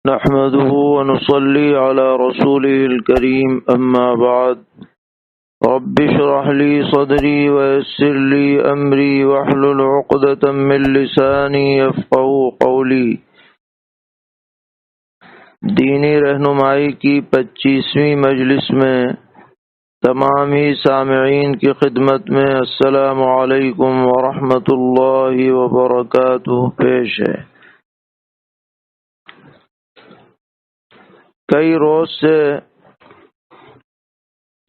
نحمده ونصلي على رسوله الكريم أما بعد رب اشرح لي صدري ويسر لي أمري واحلل عقدة من لساني يفقهوا قولي۔ دینی رہنمائی کی 25ویں مجلس میں تمام ہی سامعین کی خدمت میں السلام علیکم ورحمۃ اللہ وبرکاتہ پیش ہے۔ کئی روز سے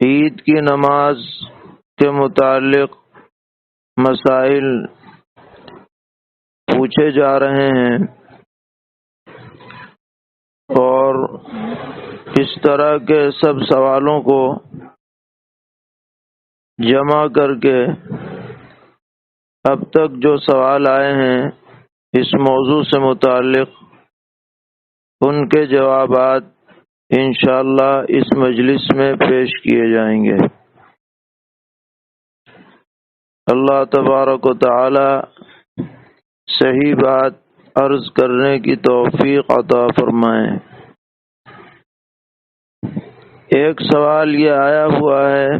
عید کی نماز کے متعلق مسائل پوچھے جا رہے ہیں اور اس طرح کے سب سوالوں کو جمع کر کے اب تک جو سوال آئے ہیں اس موضوع سے متعلق ان کے جوابات انشاءاللہ اس مجلس میں پیش کیے جائیں گے۔ اللہ تبارک و تعالی صحیح بات عرض کرنے کی توفیق عطا فرمائیں۔ ایک سوال یہ آیا ہوا ہے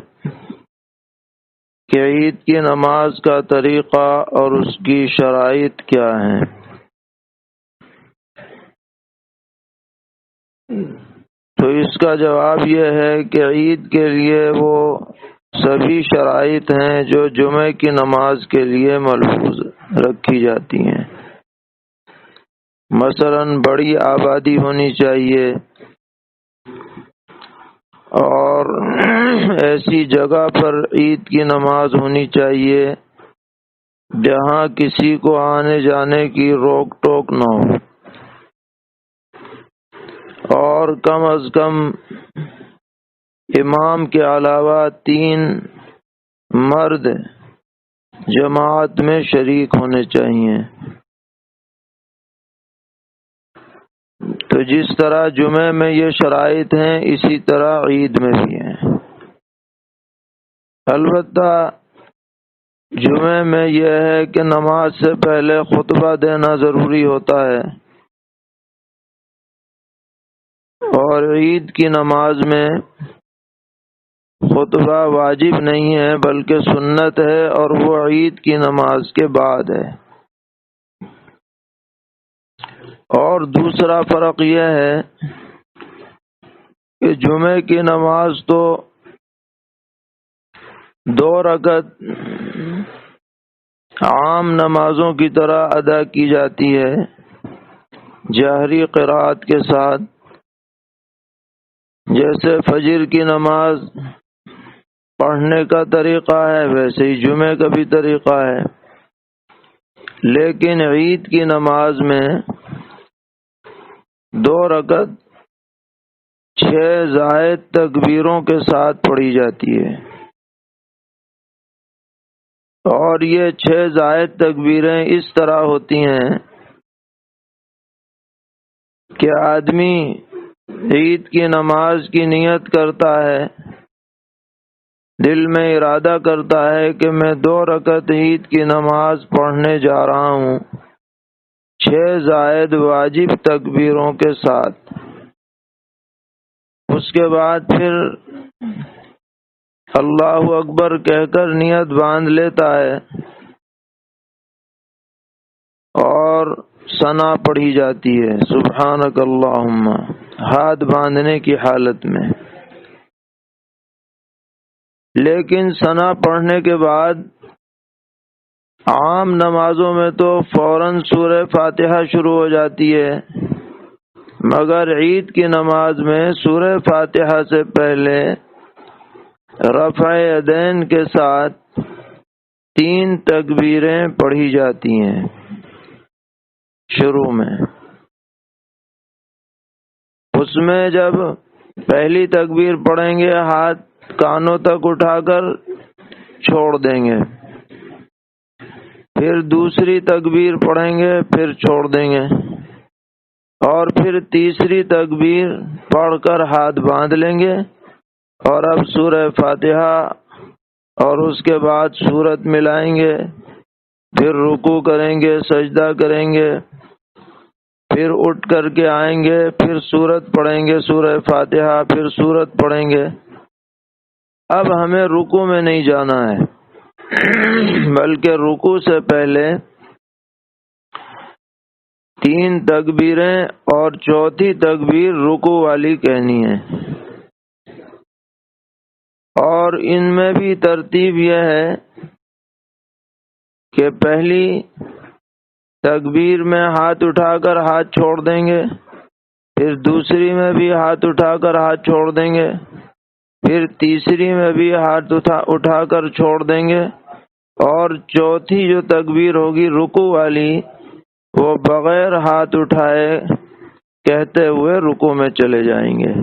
کہ عید کی نماز کا طریقہ اور اس کی شرائط کیا ہیں؟ تو اس کا جواب یہ ہے کہ عید کے لیے وہ سبھی شرائط ہیں جو جمعے کی نماز کے لیے ملحوظ رکھی جاتی ہیں۔ مثلا بڑی آبادی ہونی چاہیے اور ایسی جگہ پر عید کی نماز ہونی چاہیے جہاں کسی کو آنے جانے کی روک ٹوک نہ ہو، اور کم از کم امام کے علاوہ 3 مرد جماعت میں شریک ہونے چاہیے۔ تو جس طرح جمعے میں یہ شرائط ہیں اسی طرح عید میں بھی ہیں۔ البتہ جمعے میں یہ ہے کہ نماز سے پہلے خطبہ دینا ضروری ہوتا ہے، اور عید کی نماز میں خطبہ واجب نہیں ہے بلکہ سنت ہے، اور وہ عید کی نماز کے بعد ہے۔ اور دوسرا فرق یہ ہے کہ جمعے کی نماز تو 2 رکعت عام نمازوں کی طرح ادا کی جاتی ہے جہری قرات کے ساتھ، جیسے فجر کی نماز پڑھنے کا طریقہ ہے ویسے ہی جمعے کا بھی طریقہ ہے۔ لیکن عید کی نماز میں 2 رکعت 6 زائد تکبیروں کے ساتھ پڑھی جاتی ہے، اور یہ 6 زائد تکبیریں اس طرح ہوتی ہیں کہ آدمی عید کی نماز کی نیت کرتا ہے، دل میں ارادہ کرتا ہے کہ میں 2 رکعت عید کی نماز پڑھنے جا رہا ہوں 6 زائد واجب تکبیروں کے ساتھ۔ اس کے بعد پھر اللہ اکبر کہہ کر نیت باندھ لیتا ہے اور ثنا پڑھی جاتی ہے سبحانک اللہم، ہاتھ باندھنے کی حالت میں۔ لیکن ثنا پڑھنے کے بعد عام نمازوں میں تو فوراً سورہ فاتحہ شروع ہو جاتی ہے، مگر عید کی نماز میں سورہ فاتحہ سے پہلے رفع یدین کے ساتھ 3 تکبیریں پڑھی جاتی ہیں شروع میں۔ اس میں جب پہلی تکبیر پڑھیں گے ہاتھ کانوں تک اٹھا کر چھوڑ دیں گے، پھر دوسری تکبیر پڑھیں گے پھر چھوڑ دیں گے، اور پھر تیسری تکبیر پڑھ کر ہاتھ باندھ لیں گے، اور اب سورہ فاتحہ اور اس کے بعد سورت ملائیں گے، پھر رکوع کریں گے، سجدہ کریں گے، پھر اٹھ کر کے آئیں گے، پھر سورت پڑھیں گے، سورہ فاتحہ، پھر سورت پڑھیں گے۔ اب ہمیں رکوع میں نہیں جانا ہے، بلکہ رکوع سے پہلے 3 تکبیریں اور چوتھی تکبیر رکوع والی کہنی ہے۔ اور ان میں بھی ترتیب یہ ہے کہ پہلی تکبیر میں ہاتھ اٹھا کر ہاتھ چھوڑ دیں گے، پھر دوسری میں بھی ہاتھ اٹھا کر ہاتھ چھوڑ دیں گے، پھر تیسری میں بھی ہاتھ اٹھا کر چھوڑ دیں گے، اور چوتھی جو تکبیر ہوگی رکوع والی، وہ بغیر ہاتھ اٹھائے کہتے ہوئے رکوع میں چلے جائیں گے،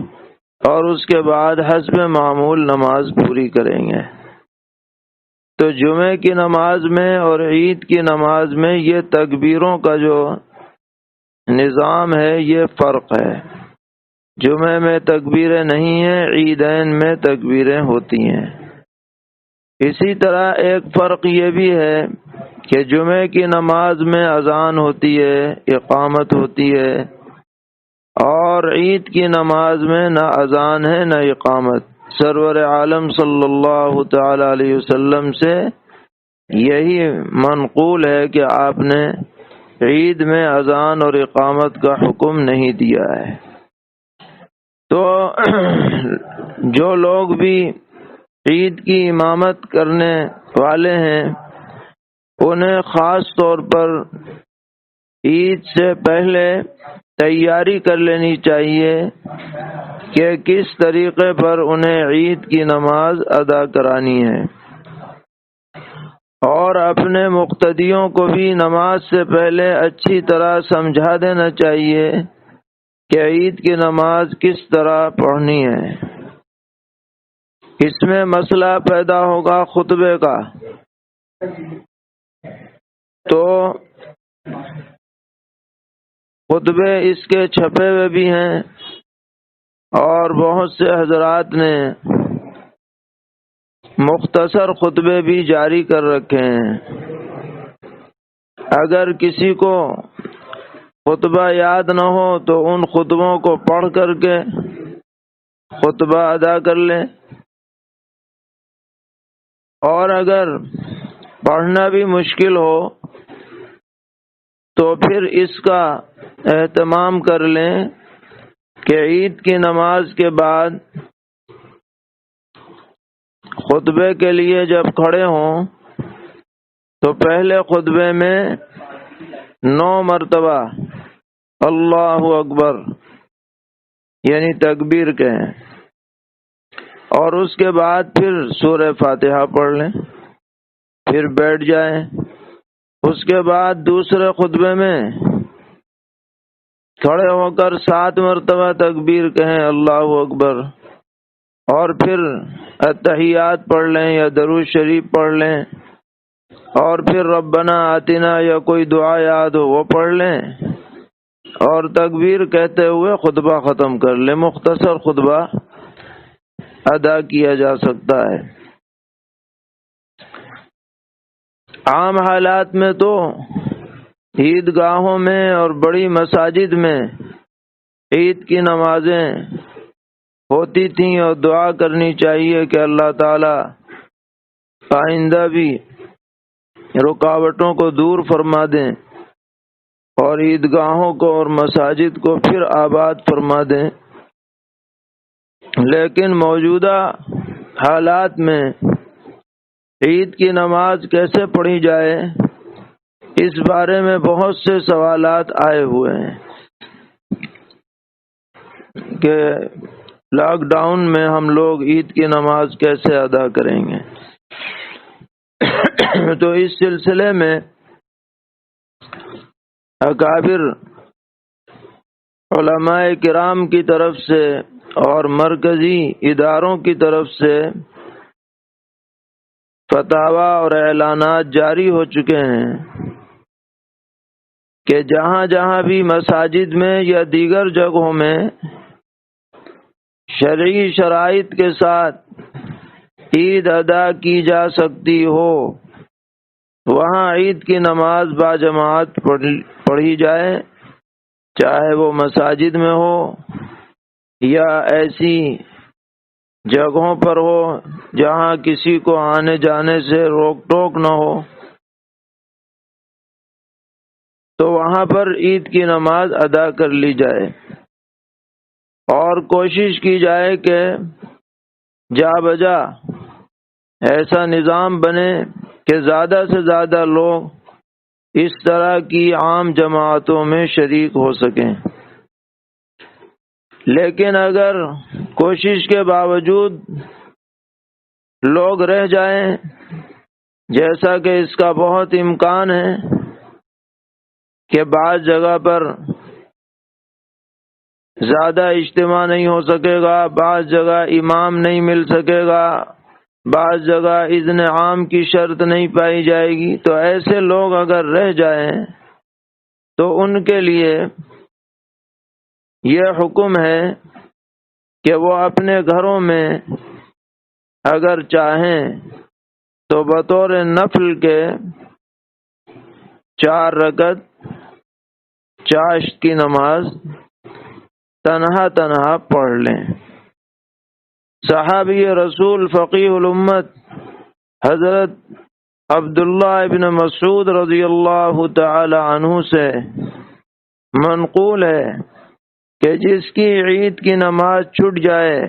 اور اس کے بعد حسب معمول نماز پوری کریں گے۔ تو جمعے کی نماز میں اور عید کی نماز میں یہ تکبیروں کا جو نظام ہے یہ فرق ہے۔ جمعے میں تکبیریں نہیں ہیں، عیدین میں تکبیریں ہوتی ہیں۔ اسی طرح ایک فرق یہ بھی ہے کہ جمعے کی نماز میں اذان ہوتی ہے، اقامت ہوتی ہے، اور عید کی نماز میں نہ اذان ہے نہ اقامت۔ سرور عالم صلی اللہ تعالی علیہ وسلم سے یہی منقول ہے کہ آپ نے عید میں اذان اور اقامت کا حکم نہیں دیا ہے۔ تو جو لوگ بھی عید کی امامت کرنے والے ہیں انہیں خاص طور پر عید سے پہلے تیاری کر لینی چاہیے کہ کس طریقے پر انہیں عید کی نماز ادا کرانی ہے، اور اپنے مقتدیوں کو بھی نماز سے پہلے اچھی طرح سمجھا دینا چاہیے کہ عید کی نماز کس طرح پڑھنی ہے۔ اس میں مسئلہ پیدا ہوگا خطبے کا، تو خطبے اس کے چھپے ہوئے بھی ہیں، اور بہت سے حضرات نے مختصر خطبے بھی جاری کر رکھے ہیں۔ اگر کسی کو خطبہ یاد نہ ہو تو ان خطبوں کو پڑھ کر کے خطبہ ادا کر لیں، اور اگر پڑھنا بھی مشکل ہو تو پھر اس کا اہتمام کر لیں کہ عید کی نماز کے بعد خطبے کے لیے جب کھڑے ہوں تو پہلے خطبے میں 9 مرتبہ اللہ اکبر یعنی تکبیر کہیں، اور اس کے بعد پھر سورہ فاتحہ پڑھ لیں، پھر بیٹھ جائیں۔ اس کے بعد دوسرے خطبے میں کھڑے ہو کر 7 مرتبہ تکبیر کہیں اللہ اکبر، اور پھر التحیات پڑھ لیں یا درود شریف پڑھ لیں، اور پھر ربنا آتنا یا کوئی دعا یاد ہو وہ پڑھ لیں، اور تکبیر کہتے ہوئے خطبہ ختم کر لیں۔ مختصر خطبہ ادا کیا جا سکتا ہے۔ عام حالات میں تو عیدگاہوں میں اور بڑی مساجد میں عید کی نمازیں ہوتی تھیں، اور دعا کرنی چاہیے کہ اللہ تعالی آئندہ بھی رکاوٹوں کو دور فرما دیں اور عیدگاہوں کو اور مساجد کو پھر آباد فرما دیں۔ لیکن موجودہ حالات میں عید کی نماز کیسے پڑھی جائے اس بارے میں بہت سے سوالات آئے ہوئے ہیں کہ لاک ڈاؤن میں ہم لوگ عید کی نماز کیسے ادا کریں گے۔ تو اس سلسلے میں اکابر علماء کرام کی طرف سے اور مرکزی اداروں کی طرف سے فتاوی اور اعلانات جاری ہو چکے ہیں کہ جہاں جہاں بھی مساجد میں یا دیگر جگہوں میں شرعی شرائط کے ساتھ عید ادا کی جا سکتی ہو وہاں عید کی نماز باجماعت پڑھی جائے، چاہے وہ مساجد میں ہو یا ایسی جگہوں پر ہو جہاں کسی کو آنے جانے سے روک ٹوک نہ ہو، تو وہاں پر عید کی نماز ادا کر لی جائے، اور کوشش کی جائے کہ جا بجا ایسا نظام بنے کہ زیادہ سے زیادہ لوگ اس طرح کی عام جماعتوں میں شریک ہو سکیں۔ لیکن اگر کوشش کے باوجود لوگ رہ جائیں، جیسا کہ اس کا بہت امکان ہے کہ بعض جگہ پر زیادہ اجتماع نہیں ہو سکے گا، بعض جگہ امام نہیں مل سکے گا، بعض جگہ اذن عام کی شرط نہیں پائی جائے گی، تو ایسے لوگ اگر رہ جائیں تو ان کے لیے یہ حکم ہے کہ وہ اپنے گھروں میں اگر چاہیں تو بطور نفل کے 4 رکعت چاشت کی نماز تنہا پڑھ لیں۔ صحابی رسول فقیہ الامت حضرت عبداللہ ابن مسعود رضی اللہ تعالی عنہ سے منقول ہے کہ جس کی عید کی نماز چھٹ جائے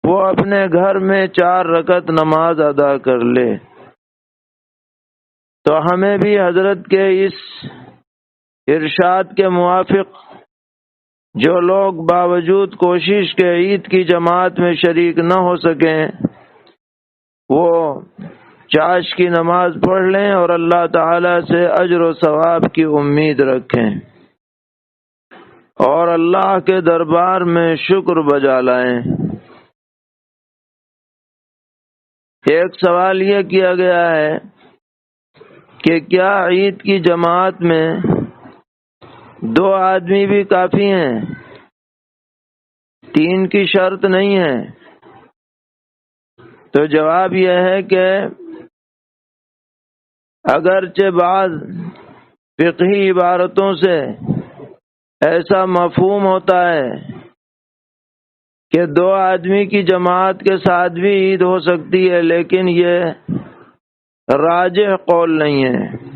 وہ اپنے گھر میں 4 رکعت نماز ادا کر لے۔ تو ہمیں بھی حضرت کے اس ارشاد کے موافق جو لوگ باوجود کوشش کے عید کی جماعت میں شریک نہ ہو سکیں، وہ چاشت کی نماز پڑھ لیں اور اللہ تعالی سے اجر و ثواب کی امید رکھیں اور اللہ کے دربار میں شکر بجا لائیں۔ ایک سوال یہ کیا گیا ہے کہ کیا عید کی جماعت میں 2 آدمی بھی کافی ہیں، 3 کی شرط نہیں ہے؟ تو جواب یہ ہے کہ اگرچہ بعض فقہی عبارتوں سے ایسا مفہوم ہوتا ہے کہ 2 آدمی کی جماعت کے ساتھ بھی عید ہو سکتی ہے، لیکن یہ راجح قول نہیں ہے۔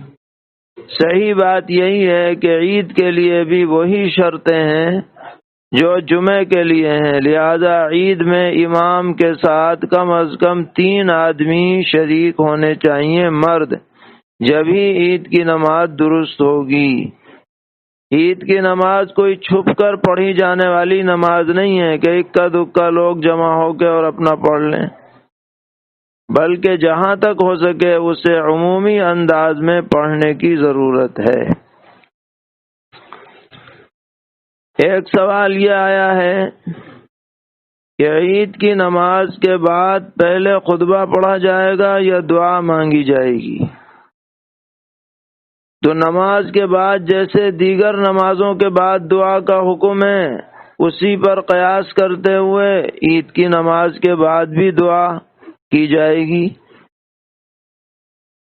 صحیح بات یہی ہے کہ عید کے لیے بھی وہی شرطیں ہیں جو جمعے کے لیے ہیں، لہذا عید میں امام کے ساتھ کم از کم 3 آدمی شریک ہونے چاہیے مرد، جبھی عید کی نماز درست ہوگی۔ عید کی نماز کوئی چھپ کر پڑھی جانے والی نماز نہیں ہے کہ اکا دکا لوگ جمع ہو کے اور اپنا پڑھ لیں، بلکہ جہاں تک ہو سکے اسے عمومی انداز میں پڑھنے کی ضرورت ہے۔ ایک سوال یہ آیا ہے کہ عید کی نماز کے بعد پہلے خطبہ پڑھا جائے گا یا دعا مانگی جائے گی؟ تو نماز کے بعد جیسے دیگر نمازوں کے بعد دعا کا حکم ہے، اسی پر قیاس کرتے ہوئے عید کی نماز کے بعد بھی دعا کی جائے گی،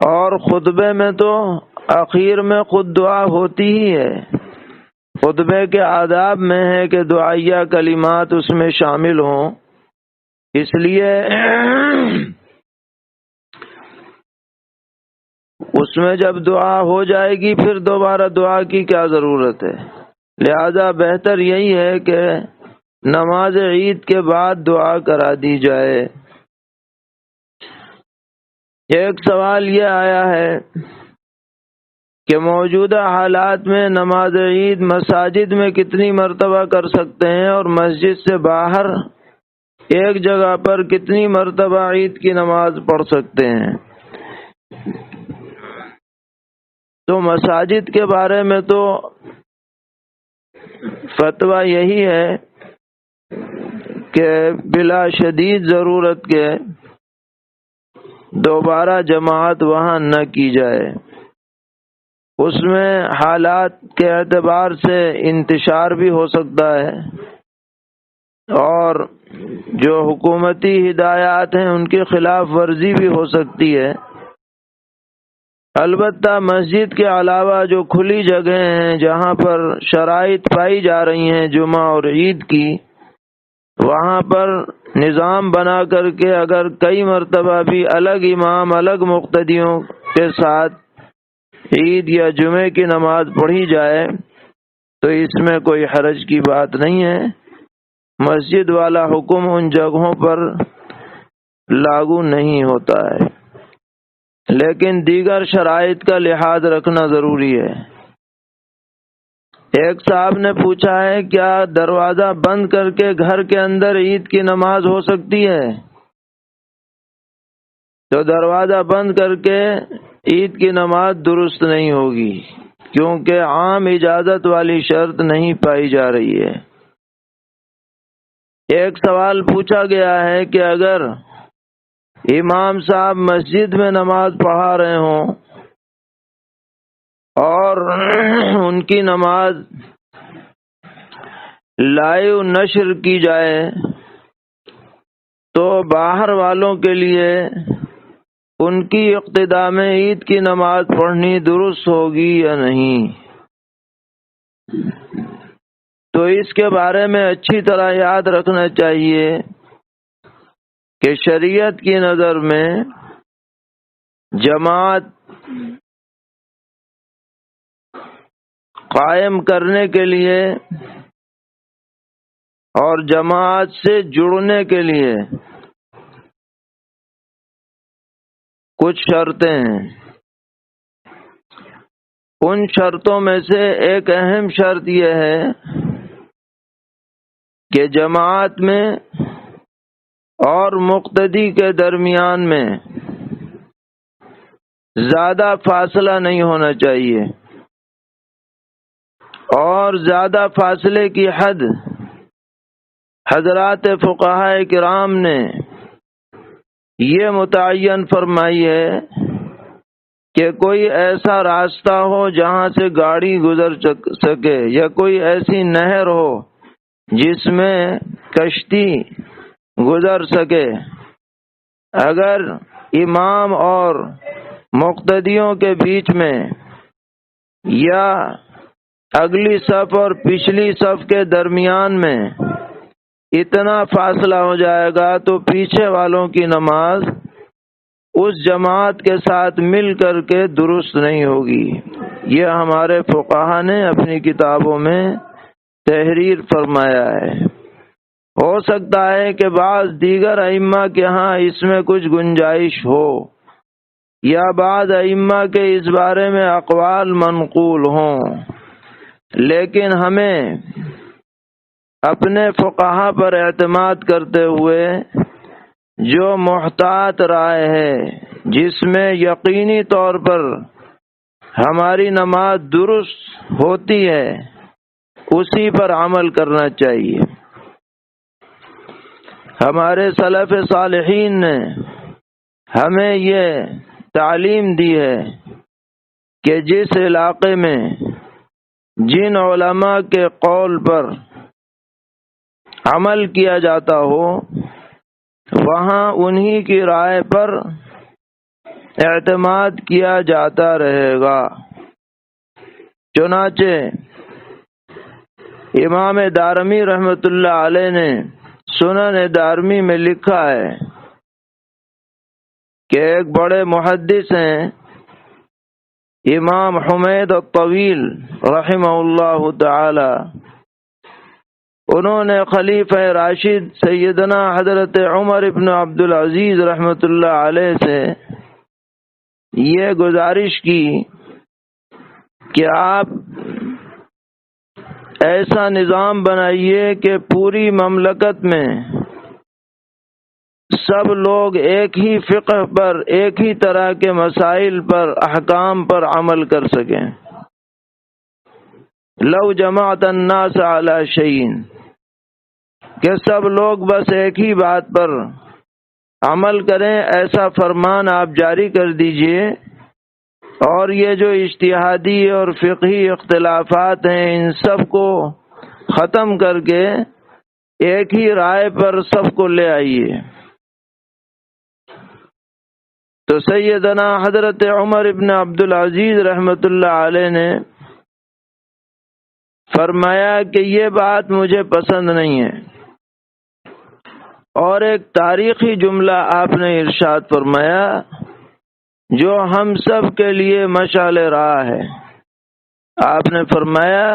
اور خطبے میں تو آخر میں خود دعا ہوتی ہی ہے۔ خطبے کے آداب میں ہے کہ دعائیہ کلمات اس میں شامل ہوں، اس لیے اس میں جب دعا ہو جائے گی پھر دوبارہ دعا کی کیا ضرورت ہے؟ لہذا بہتر یہی ہے کہ نماز عید کے بعد دعا کرا دی جائے۔ ایک سوال یہ آیا ہے کہ موجودہ حالات میں نماز عید مساجد میں کتنی مرتبہ کر سکتے ہیں اور مسجد سے باہر ایک جگہ پر کتنی مرتبہ عید کی نماز پڑھ سکتے ہیں؟ تو مساجد کے بارے میں تو فتویٰ یہی ہے کہ بلا شدید ضرورت کے دوبارہ جماعت وہاں نہ کی جائے، اس میں حالات کے اعتبار سے انتشار بھی ہو سکتا ہے اور جو حکومتی ہدایات ہیں ان کی خلاف ورزی بھی ہو سکتی ہے، البتہ مسجد کے علاوہ جو کھلی جگہیں ہیں جہاں پر شرائط پائی جا رہی ہیں جمعہ اور عید کی، وہاں پر نظام بنا کر کے اگر کئی مرتبہ بھی الگ امام الگ مقتدیوں کے ساتھ عید یا جمعے کی نماز پڑھی جائے تو اس میں کوئی حرج کی بات نہیں ہے۔ مسجد والا حکم ان جگہوں پر لاگو نہیں ہوتا ہے، لیکن دیگر شرائط کا لحاظ رکھنا ضروری ہے۔ ایک صاحب نے پوچھا ہے کیا دروازہ بند کر کے گھر کے اندر عید کی نماز ہو سکتی ہے؟ تو دروازہ بند کر کے عید کی نماز درست نہیں ہوگی، کیونکہ عام اجازت والی شرط نہیں پائی جا رہی ہے۔ ایک سوال پوچھا گیا ہے کہ اگر امام صاحب مسجد میں نماز پڑھا رہے ہوں اور ان کی نماز لائیو نشر کی جائے تو باہر والوں کے لیے ان کی اقتداء میں عید کی نماز پڑھنی درست ہوگی یا نہیں؟ تو اس کے بارے میں اچھی طرح یاد رکھنا چاہیے کہ شریعت کی نظر میں جماعت قائم کرنے کے لیے اور جماعت سے جڑنے کے لیے کچھ شرطیں ہیں۔ ان شرطوں میں سے ایک اہم شرط یہ ہے کہ جماعت میں اور مقتدی کے درمیان میں زیادہ فاصلہ نہیں ہونا چاہیے، اور زیادہ فاصلے کی حد حضرات فقہاء کرام نے یہ متعین فرمائی ہے کہ کوئی ایسا راستہ ہو جہاں سے گاڑی گزر سکے، یا کوئی ایسی نہر ہو جس میں کشتی گزر سکے۔ اگر امام اور مقتدیوں کے بیچ میں یا اگلی صف اور پچھلی صف کے درمیان میں اتنا فاصلہ ہو جائے گا تو پیچھے والوں کی نماز اس جماعت کے ساتھ مل کر کے درست نہیں ہوگی۔ یہ ہمارے فقہا نے اپنی کتابوں میں تحریر فرمایا ہے۔ ہو سکتا ہے کہ بعض دیگر ائمہ کے ہاں اس میں کچھ گنجائش ہو، یا بعض ائمہ کے اس بارے میں اقوال منقول ہوں، لیکن ہمیں اپنے فقہا پر اعتماد کرتے ہوئے جو محتاط رائے ہے، جس میں یقینی طور پر ہماری نماز درست ہوتی ہے، اسی پر عمل کرنا چاہیے۔ ہمارے سلف صالحین نے ہمیں یہ تعلیم دی ہے کہ جس علاقے میں جن علماء کے قول پر عمل کیا جاتا ہو وہاں انہی کی رائے پر اعتماد کیا جاتا رہے گا۔ چنانچہ امام دارمی رحمۃ اللہ علیہ نے سنن دارمی میں لکھا ہے کہ ایک بڑے محدث ہیں امام حمید الطویل رحمہ اللہ تعالی، انہوں نے خلیفہ راشد سیدنا حضرت عمر ابن عبدالعزیز رحمۃ اللہ علیہ سے یہ گزارش کی کہ آپ ایسا نظام بنائیے کہ پوری مملکت میں سب لوگ ایک ہی فقہ پر، ایک ہی طرح کے مسائل پر، احکام پر عمل کر سکیں۔ لو جمعت الناس علی شیء، کہ سب لوگ بس ایک ہی بات پر عمل کریں، ایسا فرمان آپ جاری کر دیجئے، اور یہ جو اجتہادی اور فقہی اختلافات ہیں ان سب کو ختم کر کے ایک ہی رائے پر سب کو لے آئیے۔ تو سیدنا حضرت عمر ابن عبدالعزیز رحمۃ اللہ علیہ نے فرمایا کہ یہ بات مجھے پسند نہیں ہے، اور ایک تاریخی جملہ آپ نے ارشاد فرمایا جو ہم سب کے لیے مشعل راہ ہے۔ آپ نے فرمایا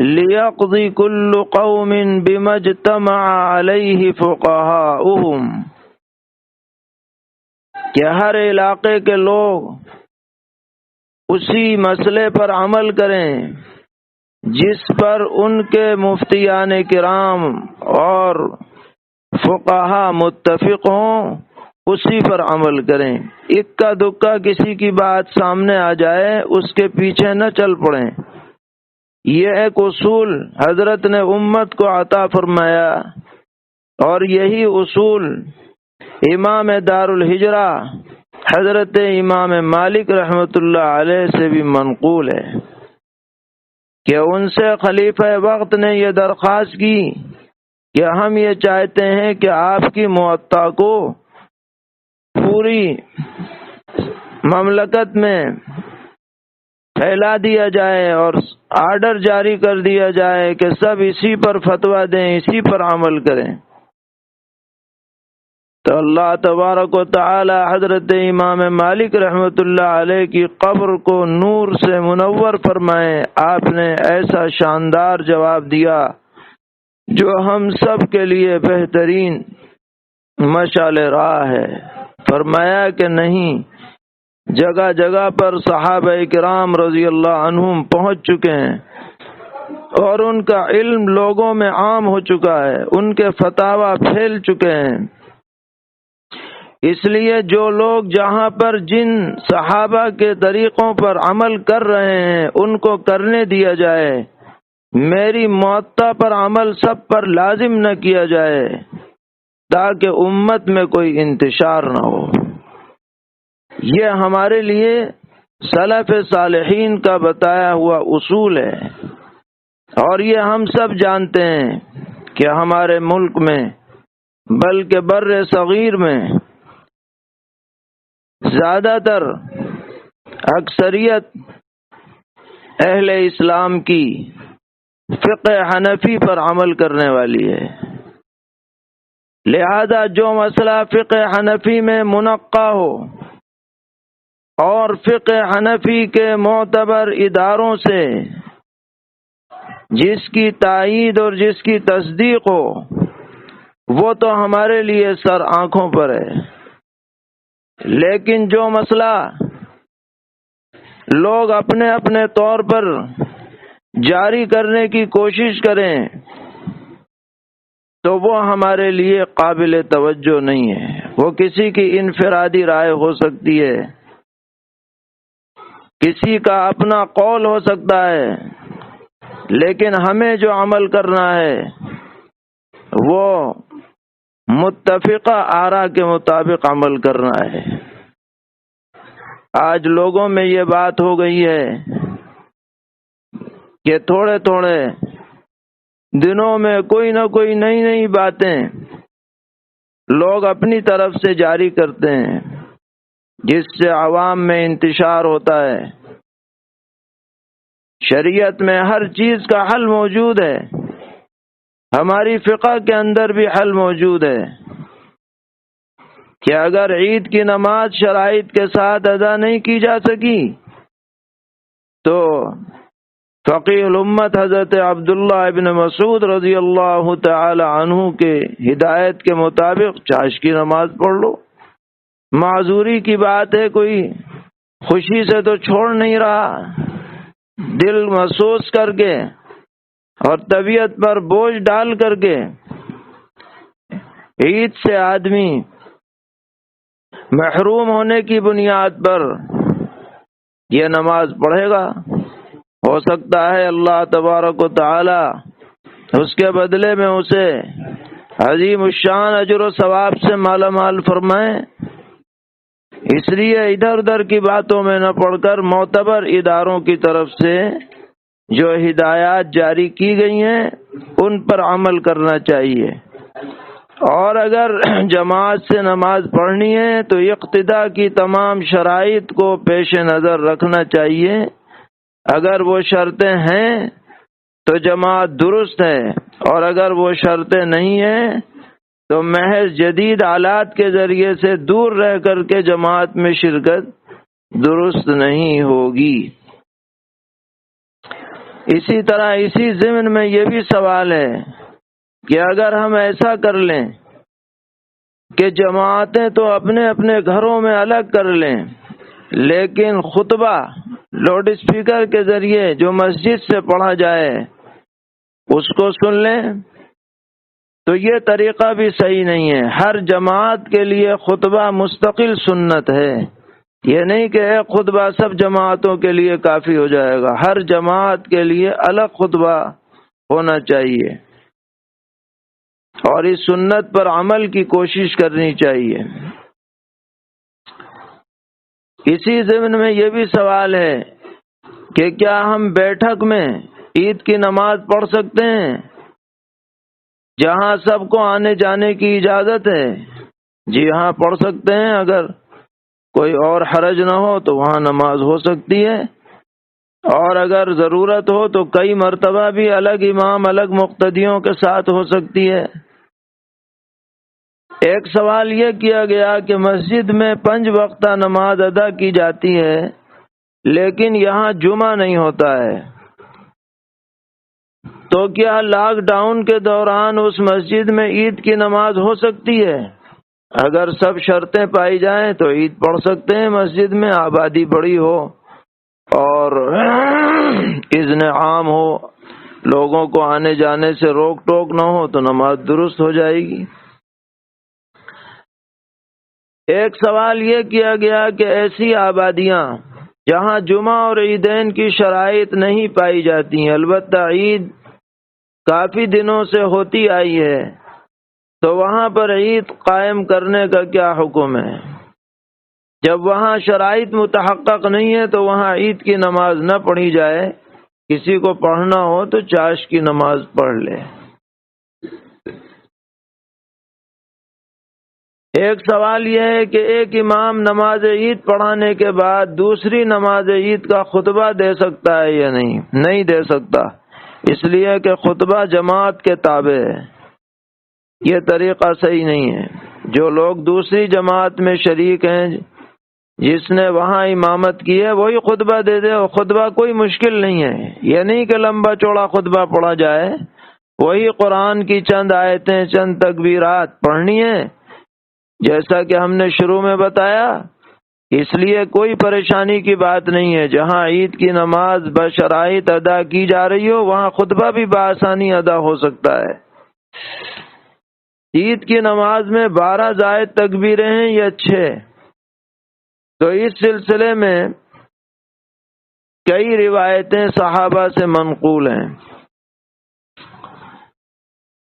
لِيَقْضِ كُلُّ قَوْمٍ بِمَا اجْتَمَعَ عَلَيْهِ فُقَهَاؤُهُمْ، کہ ہر علاقے کے لوگ اسی مسئلے پر عمل کریں جس پر ان کے مفتیان کرام اور فقہا متفق ہوں، اسی پر عمل کریں۔ اکا دکا کسی کی بات سامنے آ جائے اس کے پیچھے نہ چل پڑیں۔ یہ ایک اصول حضرت نے امت کو عطا فرمایا، اور یہی اصول امام دار الہجرہ حضرت امام مالک رحمۃ اللہ علیہ سے بھی منقول ہے کہ ان سے خلیفہ وقت نے یہ درخواست کی کہ ہم یہ چاہتے ہیں کہ آپ کی موطا کو پوری مملکت میں پھیلا دیا جائے اور آرڈر جاری کر دیا جائے کہ سب اسی پر فتویٰ دیں، اسی پر عمل کریں۔ تو اللہ تبارک و تعالی حضرت امام مالک رحمۃ اللہ علیہ کی قبر کو نور سے منور فرمائے۔ آپ نے ایسا شاندار جواب دیا جو ہم سب کے لیے بہترین مشعل راہ ہے۔ فرمایا کہ نہیں، جگہ جگہ پر صحابہ کرام رضی اللہ عنہم پہنچ چکے ہیں اور ان کا علم لوگوں میں عام ہو چکا ہے، ان کے فتاوی پھیل چکے ہیں۔ اس لیے جو لوگ جہاں پر جن صحابہ کے طریقوں پر عمل کر رہے ہیں ان کو کرنے دیا جائے، میری موطا پر عمل سب پر لازم نہ کیا جائے تاکہ امت میں کوئی انتشار نہ ہو۔ یہ ہمارے لیے سلف صالحین کا بتایا ہوا اصول ہے، اور یہ ہم سب جانتے ہیں کہ ہمارے ملک میں بلکہ بر صغیر میں زیادہ تر اکثریت اہل اسلام کی فقہ حنفی پر عمل کرنے والی ہے۔ لہذا جو مسئلہ فقہ حنفی میں منقع ہو اور فقہ حنفی کے معتبر اداروں سے جس کی تائید اور جس کی تصدیق ہو، وہ تو ہمارے لیے سر آنکھوں پر ہے۔ لیکن جو مسئلہ لوگ اپنے اپنے طور پر جاری کرنے کی کوشش کریں تو وہ ہمارے لیے قابل توجہ نہیں ہے۔ وہ کسی کی انفرادی رائے ہو سکتی ہے، کسی کا اپنا قول ہو سکتا ہے، لیکن ہمیں جو عمل کرنا ہے وہ متفقہ آراء کے مطابق عمل کرنا ہے۔ آج لوگوں میں یہ بات ہو گئی ہے کہ تھوڑے تھوڑے دنوں میں کوئی نہ کوئی نئی نئی باتیں لوگ اپنی طرف سے جاری کرتے ہیں جس سے عوام میں انتشار ہوتا ہے۔ شریعت میں ہر چیز کا حل موجود ہے، ہماری فقہ کے اندر بھی حل موجود ہے کہ اگر عید کی نماز شرائط کے ساتھ ادا نہیں کی جا سکی تو فقیہ الامت حضرت عبداللہ ابن مسعود رضی اللہ تعالی عنہ کے ہدایت کے مطابق چاشت کی نماز پڑھ لو۔ معذوری کی بات ہے، کوئی خوشی سے تو چھوڑ نہیں رہا، دل محسوس کر کے اور طبیعت پر بوجھ ڈال کر کے عید سے آدمی محروم ہونے کی بنیاد پر یہ نماز پڑھے گا، ہو سکتا ہے اللہ تبارک و تعالی اس کے بدلے میں اسے عظیم الشان اجر و ثواب سے مالا مال فرمائے۔ اس لیے ادھر ادھر کی باتوں میں نہ پڑھ کر معتبر اداروں کی طرف سے جو ہدایات جاری کی گئی ہیں ان پر عمل کرنا چاہیے۔ اور اگر جماعت سے نماز پڑھنی ہے تو اقتداء کی تمام شرائط کو پیش نظر رکھنا چاہیے۔ اگر وہ شرطیں ہیں تو جماعت درست ہے، اور اگر وہ شرطیں نہیں ہیں تو محض جدید آلات کے ذریعے سے دور رہ کر کے جماعت میں شرکت درست نہیں ہوگی۔ اسی طرح اسی ضمن میں یہ بھی سوال ہے کہ اگر ہم ایسا کر لیں کہ جماعتیں تو اپنے اپنے گھروں میں الگ کر لیں، لیکن خطبہ لاؤڈ اسپیکر کے ذریعے جو مسجد سے پڑھا جائے اس کو سن لیں، تو یہ طریقہ بھی صحیح نہیں ہے۔ ہر جماعت کے لیے خطبہ مستقل سنت ہے، یہ نہیں کہ ایک خطبہ سب جماعتوں کے لیے کافی ہو جائے گا۔ ہر جماعت کے لیے الگ خطبہ ہونا چاہیے، اور اس سنت پر عمل کی کوشش کرنی چاہیے۔ اسی ضمن میں یہ بھی سوال ہے کہ کیا ہم بیٹھک میں عید کی نماز پڑھ سکتے ہیں جہاں سب کو آنے جانے کی اجازت ہے؟ جی ہاں، پڑھ سکتے ہیں۔ اگر کوئی اور حرج نہ ہو تو وہاں نماز ہو سکتی ہے، اور اگر ضرورت ہو تو کئی مرتبہ بھی الگ امام الگ مقتدیوں کے ساتھ ہو سکتی ہے۔ ایک سوال یہ کیا گیا کہ مسجد میں 5 وقتہ نماز ادا کی جاتی ہے لیکن یہاں جمعہ نہیں ہوتا ہے، تو کیا لاک ڈاؤن کے دوران اس مسجد میں عید کی نماز ہو سکتی ہے؟ اگر سب شرطیں پائی جائیں تو عید پڑھ سکتے ہیں مسجد میں، آبادی بڑی ہو اور اذن عام ہو، لوگوں کو آنے جانے سے روک ٹوک نہ ہو تو نماز درست ہو جائے گی۔ ایک سوال یہ کیا گیا کہ ایسی آبادیاں جہاں جمعہ اور عیدین کی شرائط نہیں پائی جاتی ہیں، البتہ عید کافی دنوں سے ہوتی آئی ہے، تو وہاں پر عید قائم کرنے کا کیا حکم ہے؟ جب وہاں شرائط متحقق نہیں ہے تو وہاں عید کی نماز نہ پڑھی جائے، کسی کو پڑھنا ہو تو چاش کی نماز پڑھ لے۔ ایک سوال یہ ہے کہ ایک امام نماز عید پڑھانے کے بعد دوسری نماز عید کا خطبہ دے سکتا ہے یا نہیں؟ نہیں دے سکتا، اس لیے کہ خطبہ جماعت کے تابع ہے، یہ طریقہ صحیح نہیں ہے۔ جو لوگ دوسری جماعت میں شریک ہیں، جس نے وہاں امامت کی ہے وہی خطبہ دے دے، اور خطبہ کوئی مشکل نہیں ہے، یہ نہیں کہ لمبا چوڑا خطبہ پڑھا جائے، وہی قرآن کی چند آیتیں چند تکبیرات پڑھنی ہیں جیسا کہ ہم نے شروع میں بتایا، اس لیے کوئی پریشانی کی بات نہیں ہے۔ جہاں عید کی نماز بشرائط ادا کی جا رہی ہو وہاں خطبہ بھی بآسانی ادا ہو سکتا ہے۔ عید کی نماز میں 12 زائد تکبیریں ہیں یا 6؟ تو اس سلسلے میں کئی روایتیں صحابہ سے منقول ہیں۔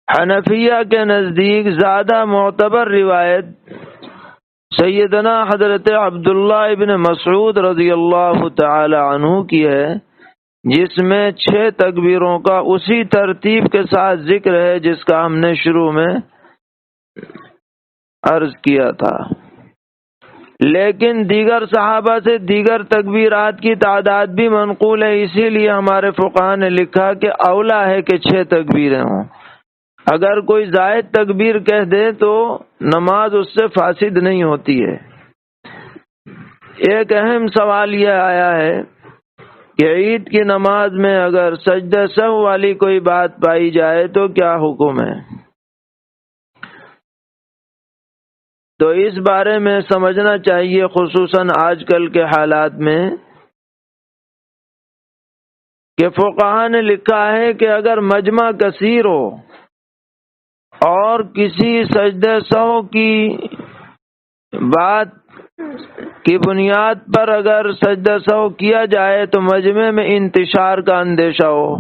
حنفیہ کے نزدیک زیادہ معتبر روایت سیدنا حضرت عبداللہ ابن مسعود رضی اللہ تعالی عنہ کی ہے، جس میں 6 تکبیروں کا اسی ترتیب کے ساتھ ذکر ہے جس کا ہم نے شروع میں عرض کیا تھا، لیکن دیگر صحابہ سے دیگر تکبیرات کی تعداد بھی منقول ہے، اسی لیے ہمارے فقہاء نے لکھا کہ اولیٰ ہے کہ 6 تکبیریں ہوں۔ اگر کوئی زائد تکبیر کہہ دے تو نماز اس سے فاسد نہیں ہوتی ہے۔ ایک اہم سوال یہ آیا ہے کہ عید کی نماز میں اگر سجدہ سہو والی کوئی بات پائی جائے تو کیا حکم ہے؟ تو اس بارے میں سمجھنا چاہیے، خصوصاً آج کل کے حالات میں، کہ فقہاء نے لکھا ہے کہ اگر مجمع کثیر ہو اور کسی سجدہ سہو کی بات کی بنیاد پر اگر سجدہ سہو کیا جائے تو مجمع میں انتشار کا اندیشہ ہو،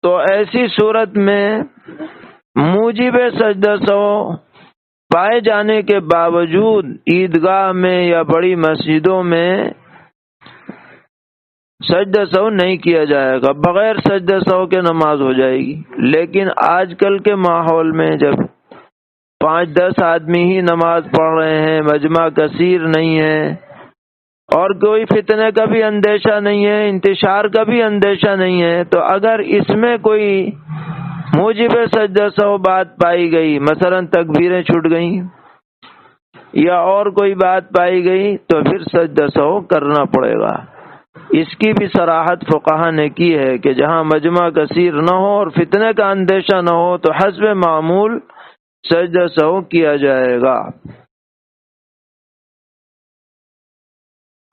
تو ایسی صورت میں موجب سجدہ سہو پائے جانے کے باوجود عیدگاہ میں یا بڑی مسجدوں میں سجدہ سہو نہیں کیا جائے گا، بغیر سجدہ سہو کے نماز ہو جائے گی۔ لیکن آج کل کے ماحول میں جب 5-10 آدمی ہی نماز پڑھ رہے ہیں، مجمع کثیر نہیں ہے، اور کوئی فتنے کا بھی اندیشہ نہیں ہے، انتشار کا بھی اندیشہ نہیں ہے، تو اگر اس میں کوئی موجب سجدہ سہو بات پائی گئی، مثلا تکبیریں چھوٹ گئیں یا اور کوئی بات پائی گئی، تو پھر سجدہ سہو کرنا پڑے گا۔ اس کی بھی صراحت فقہا نے کی ہے کہ جہاں مجمع کثیر نہ ہو اور فتنے کا اندیشہ نہ ہو تو حسب معمول سجدہ سہو کیا جائے گا۔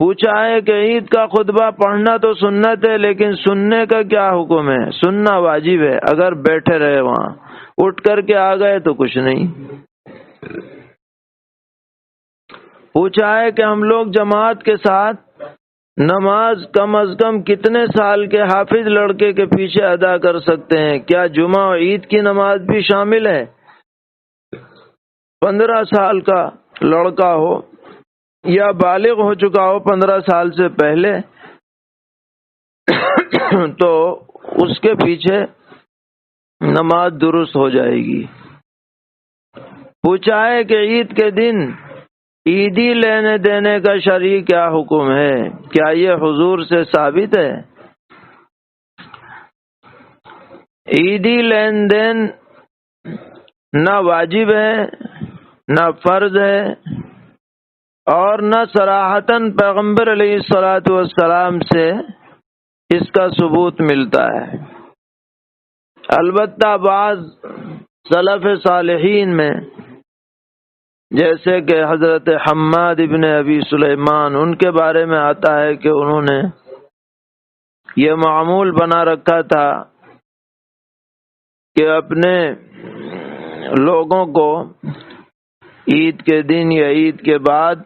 پوچھا ہے کہ عید کا خطبہ پڑھنا تو سنت ہے، لیکن سننے کا کیا حکم ہے؟ سننا واجب ہے، اگر بیٹھے رہے وہاں، اٹھ کر کے آ گئے تو کچھ نہیں۔ پوچھا ہے کہ ہم لوگ جماعت کے ساتھ نماز کم از کم کتنے سال کے حافظ لڑکے کے پیچھے ادا کر سکتے ہیں؟ کیا جمعہ و عید کی نماز بھی شامل ہے؟ 15 سال کا لڑکا ہو یا بالغ ہو چکا ہو 15 سال سے پہلے تو اس کے پیچھے نماز درست ہو جائے گی۔ پوچھا ہے کہ عید کے دن عیدی لینے دینے کا شرعی کیا حکم ہے؟ کیا یہ حضور سے ثابت ہے؟ عیدی لین دین نہ واجب ہے، نہ فرض ہے، اور نہ صراحتاً پیغمبر علیہ الصلوۃ والسلام سے اس کا ثبوت ملتا ہے۔ البتہ بعض سلف صالحین میں، جیسے کہ حضرت حماد ابن ابی سلیمان، ان کے بارے میں آتا ہے کہ انہوں نے یہ معمول بنا رکھا تھا کہ اپنے لوگوں کو عید کے دن یا عید کے بعد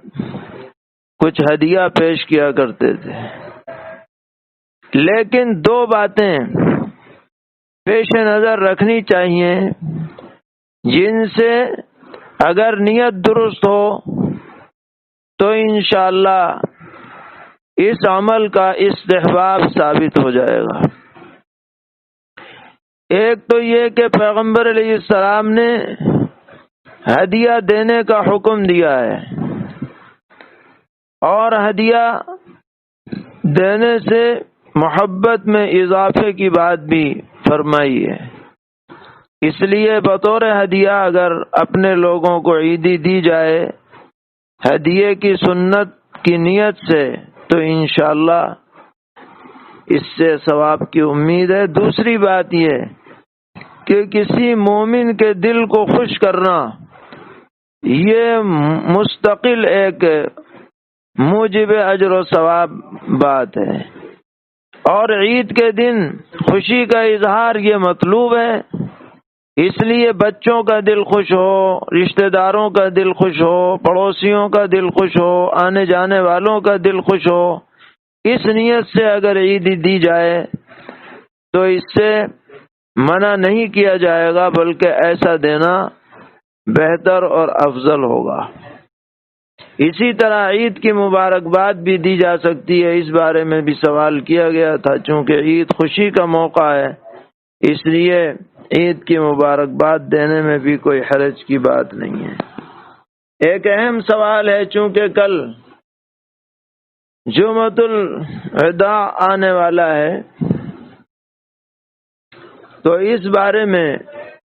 کچھ ہدیہ پیش کیا کرتے تھے۔ لیکن 2 باتیں پیش نظر رکھنی چاہیے جن سے اگر نیت درست ہو تو انشاءاللہ اس عمل کا استحباب ثابت ہو جائے گا۔ ایک تو یہ کہ پیغمبر علیہ السلام نے ہدیہ دینے کا حکم دیا ہے، اور ہدیہ دینے سے محبت میں اضافے کی بات بھی فرمائی ہے۔ اس لیے بطور ہدیہ اگر اپنے لوگوں کو عیدی دی جائے ہدیے کی سنت کی نیت سے تو انشاءاللہ اس سے ثواب کی امید ہے۔ دوسری بات یہ کہ کسی مومن کے دل کو خوش کرنا یہ مستقل ایک موجب اجر و ثواب بات ہے، اور عید کے دن خوشی کا اظہار یہ مطلوب ہے۔ اس لیے بچوں کا دل خوش ہو، رشتہ داروں کا دل خوش ہو، پڑوسیوں کا دل خوش ہو، آنے جانے والوں کا دل خوش ہو، اس نیت سے اگر عید دی جائے تو اس سے منع نہیں کیا جائے گا، بلکہ ایسا دینا بہتر اور افضل ہوگا۔ اسی طرح عید کی مبارکباد بھی دی جا سکتی ہے، اس بارے میں بھی سوال کیا گیا تھا۔ چونکہ عید خوشی کا موقع ہے، اس لیے عید کی مبارکباد دینے میں بھی کوئی حرج کی بات نہیں ہے۔ ایک اہم سوال ہے، چونکہ کل جمعۃ الوداع آنے والا ہے تو اس بارے میں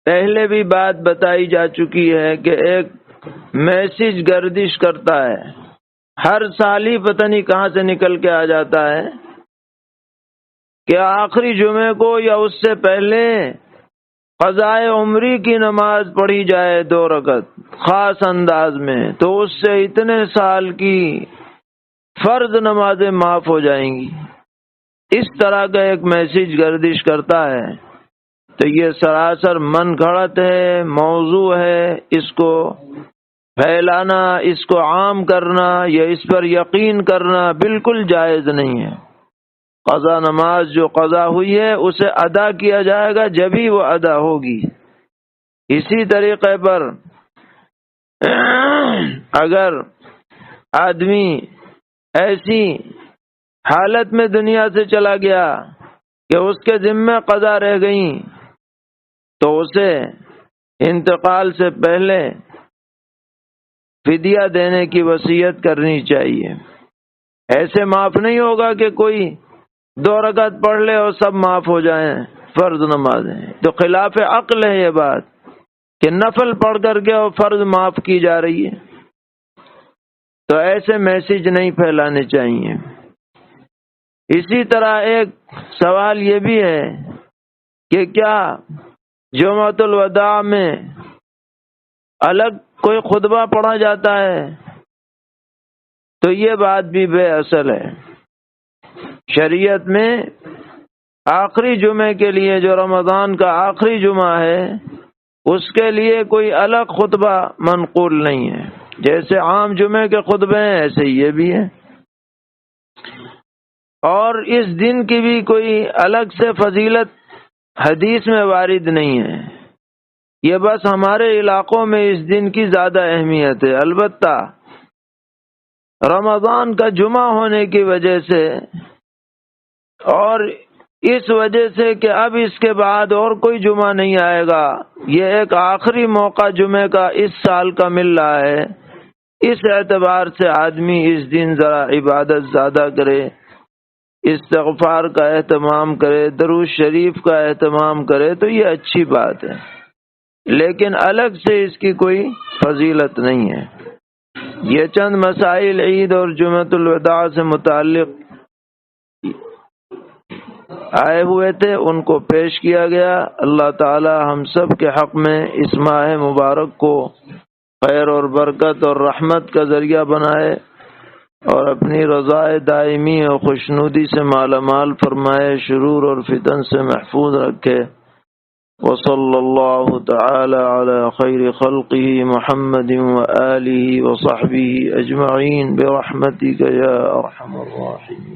پہلے بھی بات بتائی جا چکی ہے کہ ایک میسج گردش کرتا ہے، ہر سال ہی پتہ نہیں کہاں سے نکل کے آ جاتا ہے کہ آخری جمعے کو یا اس سے پہلے قضائے عمری کی نماز پڑھی جائے 2 رکعت خاص انداز میں، تو اس سے اتنے سال کی فرض نمازیں معاف ہو جائیں گی۔ اس طرح کا ایک میسج گردش کرتا ہے، تو یہ سراسر من گھڑت ہے، موضوع ہے۔ اس کو پھیلانا، اس کو عام کرنا یا اس پر یقین کرنا بالکل جائز نہیں ہے۔ قضا نماز جو قضا ہوئی ہے اسے ادا کیا جائے گا جبھی وہ ادا ہوگی۔ اسی طریقے پر اگر آدمی ایسی حالت میں دنیا سے چلا گیا کہ اس کے ذمہ قضا رہ گئیں، تو اسے انتقال سے پہلے فدیہ دینے کی وصیت کرنی چاہیے۔ ایسے معاف نہیں ہوگا کہ کوئی 2 رکعت پڑھ لے اور سب معاف ہو جائیں فرض نمازیں، تو خلاف عقل ہے یہ بات کہ نفل پڑھ کر کے اور فرض معاف کی جا رہی ہے۔ تو ایسے میسج نہیں پھیلانے چاہیے۔ اسی طرح ایک سوال یہ بھی ہے کہ کیا جمعۃ الوداع میں الگ کوئی خطبہ پڑھا جاتا ہے؟ تو یہ بات بھی بے اصل ہے۔ شریعت میں آخری جمعے کے لیے، جو رمضان کا آخری جمعہ ہے، اس کے لیے کوئی الگ خطبہ منقول نہیں ہے۔ جیسے عام جمعے کے خطبے ہیں ایسے یہ بھی ہے، اور اس دن کی بھی کوئی الگ سے فضیلت حدیث میں وارد نہیں ہے۔ یہ بس ہمارے علاقوں میں اس دن کی زیادہ اہمیت ہے۔ البتہ رمضان کا جمعہ ہونے کی وجہ سے اور اس وجہ سے کہ اب اس کے بعد اور کوئی جمعہ نہیں آئے گا، یہ ایک آخری موقع جمعے کا اس سال کا مل رہا ہے، اس اعتبار سے آدمی اس دن ذرا عبادت زیادہ کرے، استغفار کا اہتمام کرے، درود شریف کا اہتمام کرے، تو یہ اچھی بات ہے، لیکن الگ سے اس کی کوئی فضیلت نہیں ہے۔ یہ چند مسائل عید اور جمعۃ الوداع سے متعلق آئے ہوئے تھے، ان کو پیش کیا گیا۔ اللہ تعالی ہم سب کے حق میں اس ماہ مبارک کو خیر اور برکت اور رحمت کا ذریعہ بنائے، اور اپنی رضا دائمی اور خوشنودی سے مالا مال فرمائے، شرور اور فتن سے محفوظ رکھے۔ وصلی اللہ تعالی علی خیر خلقہ محمد وآلہ وصحبہ اجمعین برحمتک یا ارحم الراحمین۔